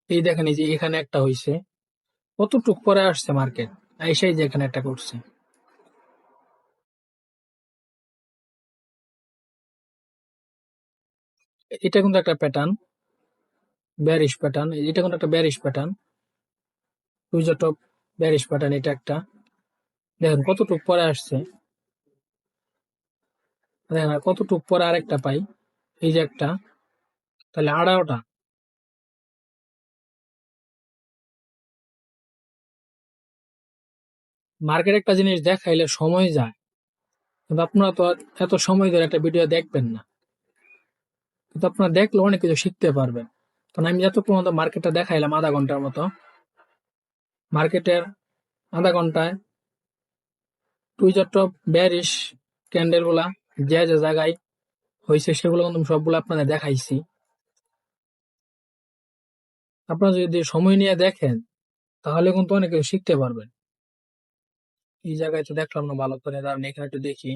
এই দেখেন এই যে এখানে একটা হইছে, কতটুক পরে আসছে মার্কেট, এসেই যে এখানে একটা করছে। এটা কিন্তু একটা প্যাটার্ন, বেয়ারিশ প্যাটার্ন, এটা কিন্তু একটা bearish pattern. Tweezer top, bearish pattern, এটা একটা। দেখেন কতটুক পরে আসছে, দেখেন আর কতটুক পরে আরেকটা পাই, এই যে একটা, তাহলে 18টা। মার্কেট একটা জিনিস দেখাইলে সময় যায়, কিন্তু আপনারা তো আর এত সময় ধরে একটা ভিডিও দেখবেন না, কিন্তু আপনারা দেখলে অনেক কিছু শিখতে পারবেন। কারণ আমি যতক্ষণ মতো মার্কেটটা দেখাইলাম আধা ঘন্টার মতো, মার্কেটের আধা ঘন্টায় টুইজার টপ, বেয়ারিশ ক্যান্ডেল গুলা যে যে জায়গায় হয়েছে সেগুলো কিন্তু আমি সবগুলো আপনাদের দেখাইছি। আপনারা যদি সময় নিয়ে দেখেন তাহলে কিন্তু অনেক কিছু শিখতে পারবেন। এই জায়গায় তো দেখলাম না ভালো করে, দাঁড়ান এখানে একটু দেখি।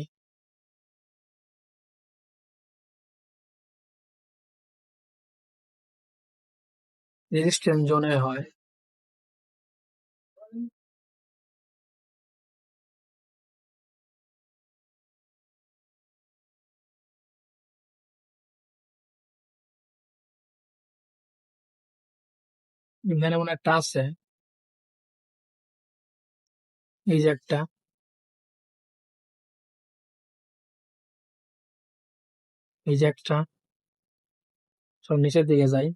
রেজিস্ট্যান্স জোনে হয়। এখানে মনে হয় একটা আছে, এই যে একটা, এই যে একটা। সব নিচের দিকে যাই।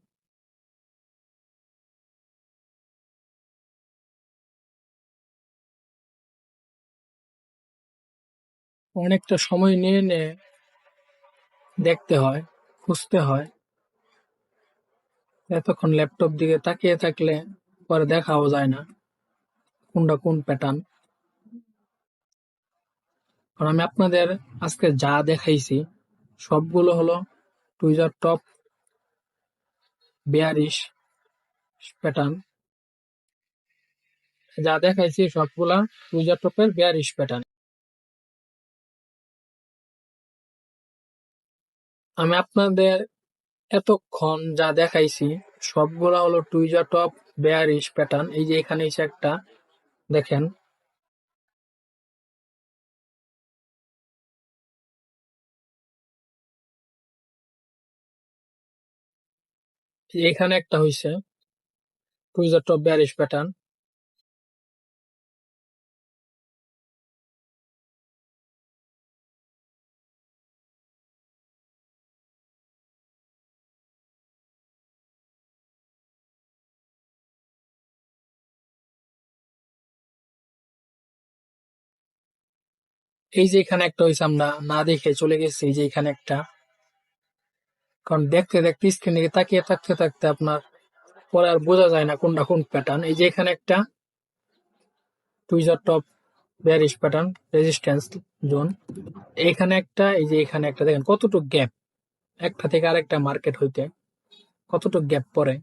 অনেকটা সময় নিয়ে নিয়ে দেখতে হয়, খুঁজতে হয়। এতক্ষণ ল্যাপটপ দিকে তাকিয়ে থাকলে পরে দেখাও যায় না কোনটা কোন প্যাটার্ন। কারণ আমি আপনাদের আজকে যা দেখাইছি সবগুলো হলো টুইজার টপ, বেয়ারিশ প্যাটার্ন। যা দেখাইছি সবগুলা টুইজার টপের বেয়ারিশ প্যাটার্ন। আমি আপনাদের এতক্ষণ যা দেখাইছি সবগুলা হলো টুইজার টপ, বেয়ারিশ প্যাটার্ন। এই যে এখানে এসে একটা দেখেন, এখানে একটা হয়েছে টুইজার টপ বেয়ারিশ প্যাটার্ন। এই যে এখানে একটা হয়েছে, আমরা না দেখে চলে গেছি। এই যে এখানে একটা, কারণ দেখতে দেখতে স্ক্রিন দিকে তাকিয়ে থাকতে থাকতে আপনার পরে আর বোঝা যায় না কোনটা কোন প্যাটার্ন। এই যে এখানে একটা tweezer top bearish pattern resistance zone. এখানে একটা, এই যে এখানে একটা, দেখেন কতটুকু গ্যাপ একটা থেকে আরেকটা মার্কেট হইতে, কতটুকু গ্যাপ পড়ে।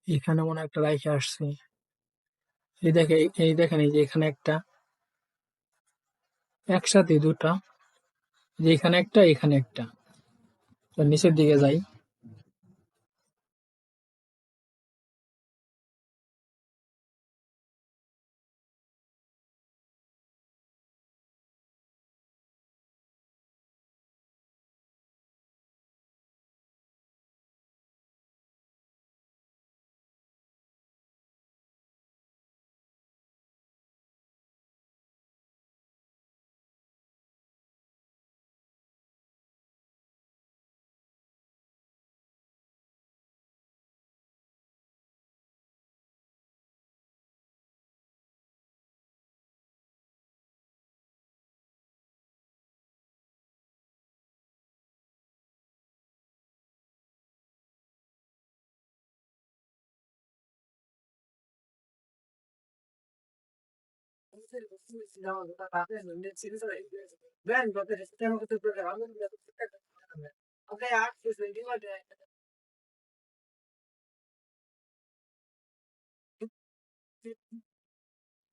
এখানে মনে হয় একটা রাইখে আসছে। এই দেখেন, এই যে এখানে একটা, একসাথে দুটা, যে এখানে একটা এখানে একটা। তো নিচের দিকে যাই।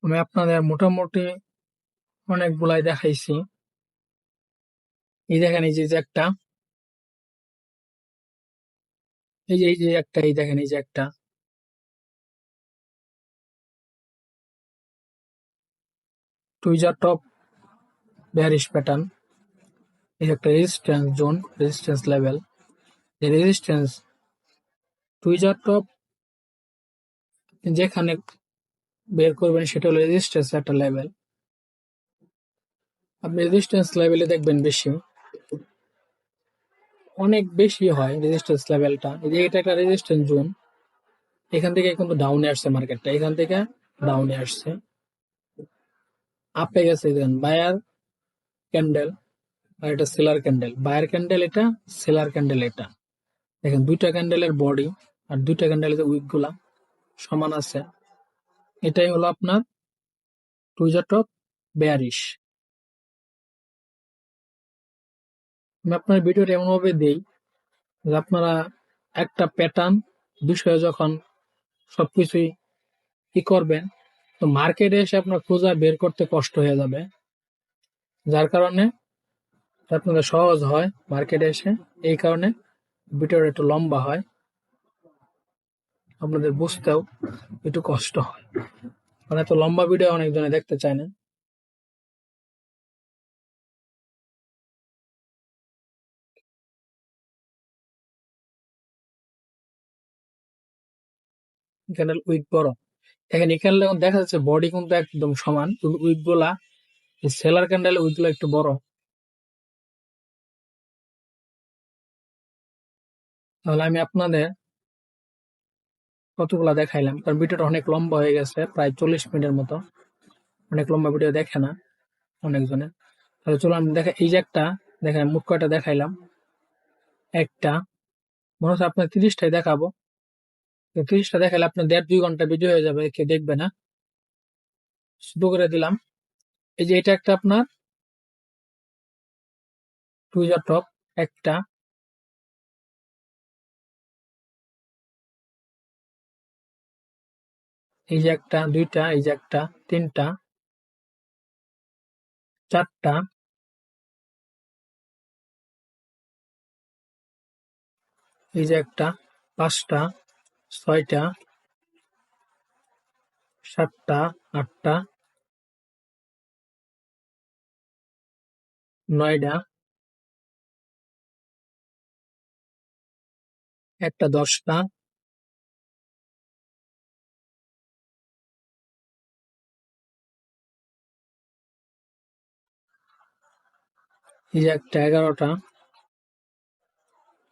আমি আপনাদের মোটামুটি অনেকগুলাই দেখাইছি। এই দেখেন, এই যে একটা, এই যে একটা, এই দেখেন, এই যে একটা টুইজার টপ বেয়ারিশ প্যাটার্ন। এই একটা রেজিস্ট্যান্স জোন, রেজিস্ট্যান্স লেভেল। এই রেজিস্ট্যান্স টুইজার টপ যেখানে বের করবেন সেটা হলো রেজিস্ট্যান্স একটা লেভেল। আপনি রেজিস্ট্যান্স লেভেলে দেখবেন বেশি, অনেক বেশি হয় রেজিস্ট্যান্স লেভেলটা। এই যে এটা একটা রেজিস্ট্যান্স জোন, এখান থেকে কিন্তু ডাউনে আসছে মার্কেটটা, এখান থেকে ডাউনে আসছে, আপে গেছে। দেখেন বায়ার ক্যান্ডেল আর এটা সেলার ক্যান্ডেল, বায়ার ক্যান্ডেল এটা, সেলার ক্যান্ডেল এটা। দেখেন দুইটা ক্যান্ডেলের বডি আর দুইটা ক্যান্ডেলের উইক গুলা সমান আছে। এটাই হলো আপনার টুইজার টপ বেয়ারিশ। আমি আপনার ভিডিওটা এমন ভাবে দেই যে আপনারা একটা প্যাটার্ন বিষয়ে যখন সবকিছুই কি করবেন, তো মার্কেটে এসে আপনার খোঁজা বের করতে কষ্ট হয়ে যাবে। যার কারণে আপনাদের সহজ হয় মার্কেটে এসে, এই কারণে ভিডিওটা একটু লম্বা হয়, আপনাদের বুঝতেও একটু কষ্ট হয়। মানে এত লম্বা ভিডিও অনেকজনে দেখতে চায় না। ক্যান্ডেল উইক বড়, এখানে এখানে যখন দেখা যাচ্ছে বডি কিন্তু একদম সমান, কিন্তু উইক গুলা, সেলার ক্যান্ডেল উইক গুলা একটু বড়। তাহলে আমি আপনাদের কতগুলা দেখাইলাম, কারণ ভিডিওটা অনেক লম্বা হয়ে গেছে, প্রায় 40 মিনিটের মতো। অনেক লম্বা ভিডিও দেখে না অনেকজনে। তাহলে চলো আমি দেখা, এই যে একটা দেখেন, মুখ কয়টা দেখাইলাম, একটা, মনে হচ্ছে আপনার 30টাই দেখাবো। 30টা দেখালে আপনার 1.5-2 ঘন্টা ভিডিও হয়ে যাবে, কেউ দেখবে না। শুরু করে দিলাম। এই যে এটা একটা আপনার টুইজার টপ একটা, এই যে একটা, দুইটা, এই যে একটা, তিনটা, চারটা, এই যে একটা, পাঁচটা, ছয়টা, 7টা, 8টা, 9টা, একটা 10টা, এই যে একটা 11টা,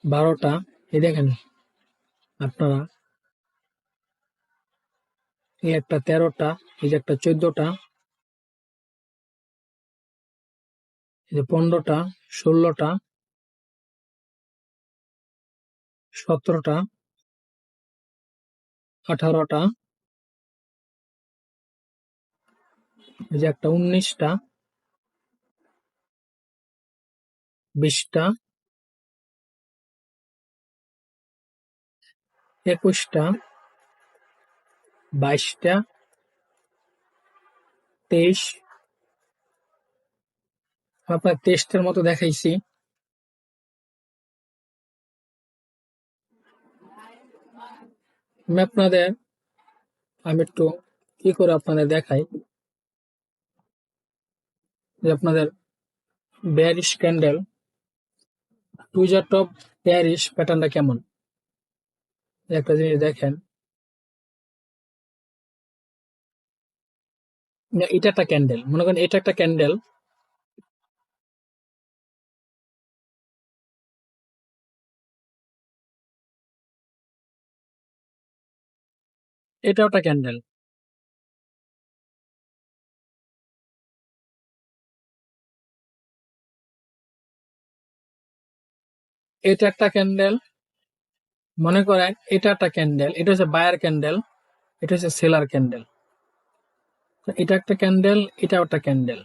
12টা, এই দেখেন আপনারা, এই একটা 13টা, এই যে একটা 14টা, এই যে 15টা, 16টা, 17টা, 18টা, এই যে একটা 19টা, 20টা, 21টা, 22টা, 23, আপনার 23টার মতো দেখাইছি। আমি আপনাদের, আমি একটু কি করে আপনাদের দেখাই যে আপনাদের bearish candle, tweezer top bearish প্যাটার্নটা কেমন। একটা জিনিস দেখেন, এটা একটা ক্যান্ডেল, মনে করেন এটা একটা ক্যান্ডেল, এটাও একটা ক্যান্ডেল, এটা একটা ক্যান্ডেল, মনে করেন এটা একটা ক্যান্ডেল, এটা হচ্ছে বায়ার ক্যান্ডেল, এটা হচ্ছে সেলার ক্যান্ডেল। এটা একটা ক্যান্ডেল, এটাও একটা ক্যান্ডেল,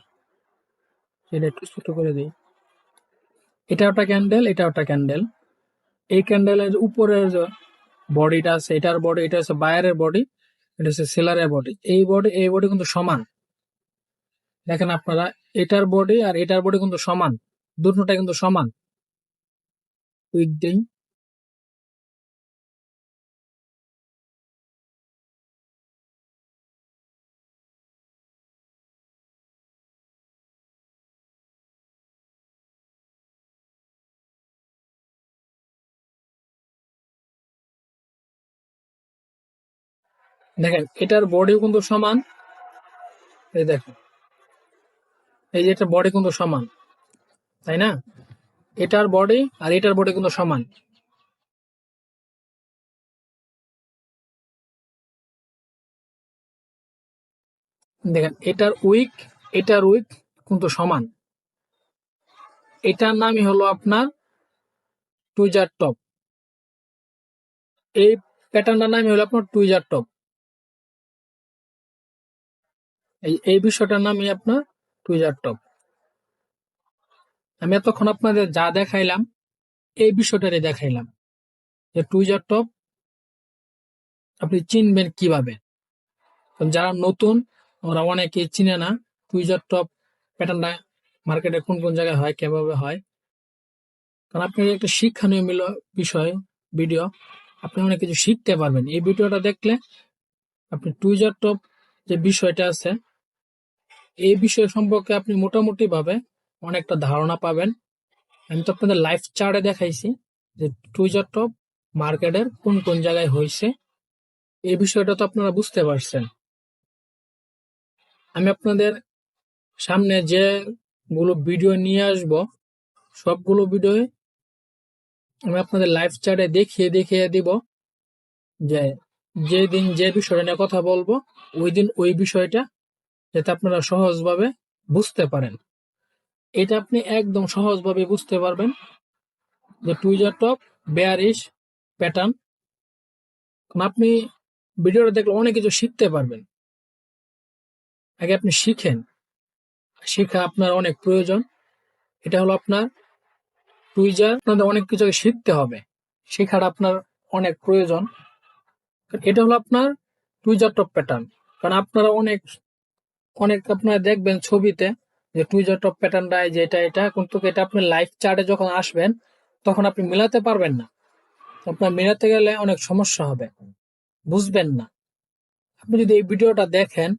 এটা একটু ছোট করে দিই। এটাও একটা ক্যান্ডেল, এটাও একটা ক্যান্ডেল। এই ক্যান্ডেলের উপরের যে বডিটা আছে, এটার বডি, এটা হচ্ছে বায়ারের বডি, এটা হচ্ছে সেলারের বডি। এই বডি কিন্তু সমান। দেখেন আপনারা, এটার বডি আর এটার বডি কিন্তু সমান, দুটোটা কিন্তু সমান। উইক দেই, দেখেন এটার বডিও কিন্তু সমান। এই দেখেন, এই যে এটার বডি কিন্তু সমান, তাই না? এটার বডি আর এটার বডি কিন্তু সমান। দেখেন এটার উইক কিন্তু সমান। এটার নামই হলো আপনার টুইজার টপ। এই প্যাটার্নটার নামই হলো আপনার টুইজার টপ। এই বিষয়টার নামই আপনার টুইজার টপ। আমি এতক্ষণ আপনাদের যা দেখাইলাম, এই বিষয়টারই দেখাইলাম যে টুইজার টপ আপনি চিনবেন কিভাবে। যারা নতুন, ওরা অনেকে চিনে না টুইজার টপ প্যাটার্নটা মার্কেটে কোন কোন জায়গায় হয়, কিভাবে হয়। কারণ আপনি একটা শিক্ষণীয় বিষয় ভিডিও, আপনি অনেক কিছু শিখতে পারবেন এই ভিডিওটা দেখলে। আপনি টুইজার টপ যে বিষয়টা আছে, এই বিষয় সম্পর্কে আপনি মোটামুটি ভাবে অনেকটা ধারণা পাবেন। আমি তো আপনাদের লাইভ চার্টে দেখাইছি যে টুইজার টপ মার্কেটের কোন কোন জায়গায় হয়েছে, এই বিষয়টা তো আপনারা বুঝতে পারছেন। আমি আপনাদের সামনে যেগুলো ভিডিও নিয়ে আসব, সবগুলো ভিডিও আমি আপনাদের লাইভ চার্টে দেখিয়ে দেখিয়ে দিব যে যেদিন যে বিষয়টা নিয়ে কথা বলবো, ওই দিন ওই বিষয়টা, যাতে আপনারা সহজভাবে বুঝতে পারেন। এটা আপনি একদম সহজভাবে বুঝতে পারবেন যে টুইজার টপ বেয়ারিশ প্যাটার্ন। আপনি ভিডিওটা দেখলে অনেক কিছু শিখতে পারবেন। আগে আপনি শিখেন, শিখা আপনার অনেক প্রয়োজন। এটা হলো আপনার টুইজার, আপনাদের অনেক কিছু শিখতে হবে, শেখাটা আপনার অনেক প্রয়োজন। এটা হলো আপনার টুইজার টপ প্যাটার্ন। কারণ আপনারা অনেক অনেক আপনারা দেখবেন ছবিতে যে টুইজার টপ প্যাটার্নটা যে এটা, কিন্তু এটা আপনি লাইভ চার্টে যখন আসবেন তখন আপনি মেলাতে পারবেন না। আপনার মেলাতে গেলে অনেক সমস্যা হবে, বুঝবেন না। আপনি যদি এই ভিডিওটা দেখেন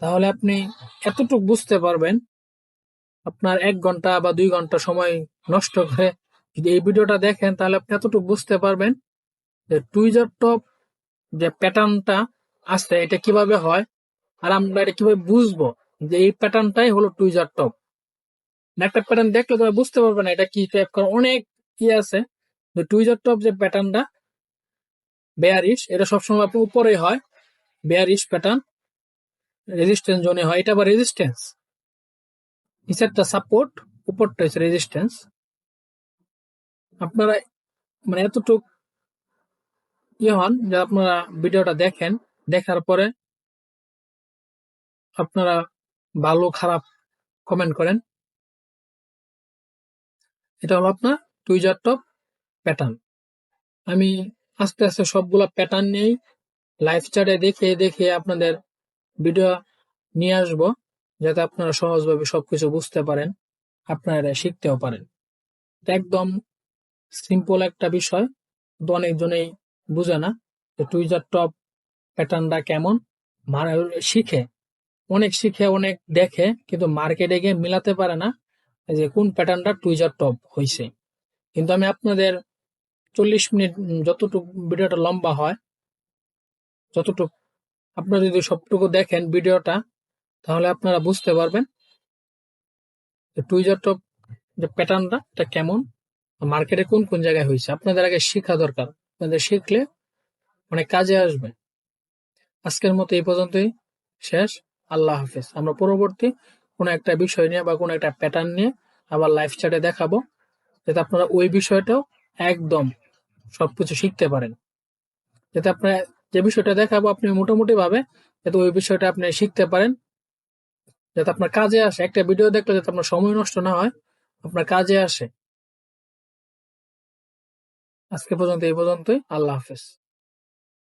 তাহলে আপনি এতটুকু বুঝতে পারবেন, আপনার 1 ঘন্টা বা 2 ঘন্টা সময় নষ্ট করে যদি এই ভিডিওটা দেখেন তাহলে আপনি এতটুকু বুঝতে পারবেন যে টুইজার টপ যে প্যাটার্নটা আছে এটা কিভাবে হয়, আর আমরা এটা কিভাবে বুঝবো যে এই প্যাটার্নটাই হলো টুইজার টপ। একটা প্যাটার্ন দেখলে তোমরা বুঝতে পারবে না এটা কি টাইপ, কারণ অনেক কি আছে। টুইজার টপ যে প্যাটার্নটা বেয়ারিশ, এটা সবসময় আপনার উপরেই হয়। বেয়ারিশ প্যাটার্ন রেজিস্ট্যান্স জোনে হয়, এটা আবার রেজিস্ট্যান্স, নিচেরটা সাপোর্ট, উপরটা হচ্ছে রেজিস্ট্যান্স। আপনারা মানে এতটুক হন যে আপনারা ভিডিওটা দেখেন, দেখার পরে আপনারা ভালো খারাপ কমেন্ট করেন। এটা হলো আপনার টুইজার টপ প্যাটার্ন। আমি আস্তে আস্তে সবগুলা প্যাটার্ন নিয়েই লাইভ চ্যাটে দেখে দেখে আপনাদের ভিডিও নিয়ে আসবো, যাতে আপনারা সহজভাবে সবকিছু বুঝতে পারেন, আপনারা শিখতেও পারেন। একদম সিম্পল একটা বিষয়, তো অনেকজনেই বুঝে না যে টুইজার টপ প্যাটার্নটা কেমন। মানে শিখে অনেক দেখে, কিন্তু মার্কেটে গিয়ে মিলাতে পারে না যে কোন প্যাটার্নটা টুইজার টপ হয়েছে। কিন্তু আমি আপনাদের 40 মিনিট যতটুকু ভিডিওটা লম্বা হয়, যতটুকু আপনারা যদি সবটুকু দেখেন ভিডিওটা, তাহলে আপনারা বুঝতে পারবেন যে টুইজার টপ যে প্যাটার্নটা এটা কেমন, মার্কেটে কোন কোন জায়গায় হয়েছে। আপনাদের আগে শেখা দরকার, আপনাদের শিখলে অনেক কাজে আসবে। আজকের মতো এই পর্যন্তই শেষ। আল্লাহ হাফেজ। আমরা পরবর্তী কোনো একটা বিষয় নিয়ে বা কোনো একটা প্যাটার্ন নিয়ে আবার লাইভ চ্যাটে দেখাবো, যাতে আপনারা ওই বিষয়টাও একদম সবকিছু শিখতে পারেন। যাতে আপনার যে বিষয়টা দেখাবো আপনি মোটামুটি ভাবে যাতে ওই বিষয়টা আপনি শিখতে পারেন, যাতে আপনার কাজে আসে। একটা ভিডিও দেখলে যাতে আপনার সময় নষ্ট না হয়, আপনার কাজে আসে। আজকে পর্যন্ত এই পর্যন্তই। আল্লাহ হাফেজ।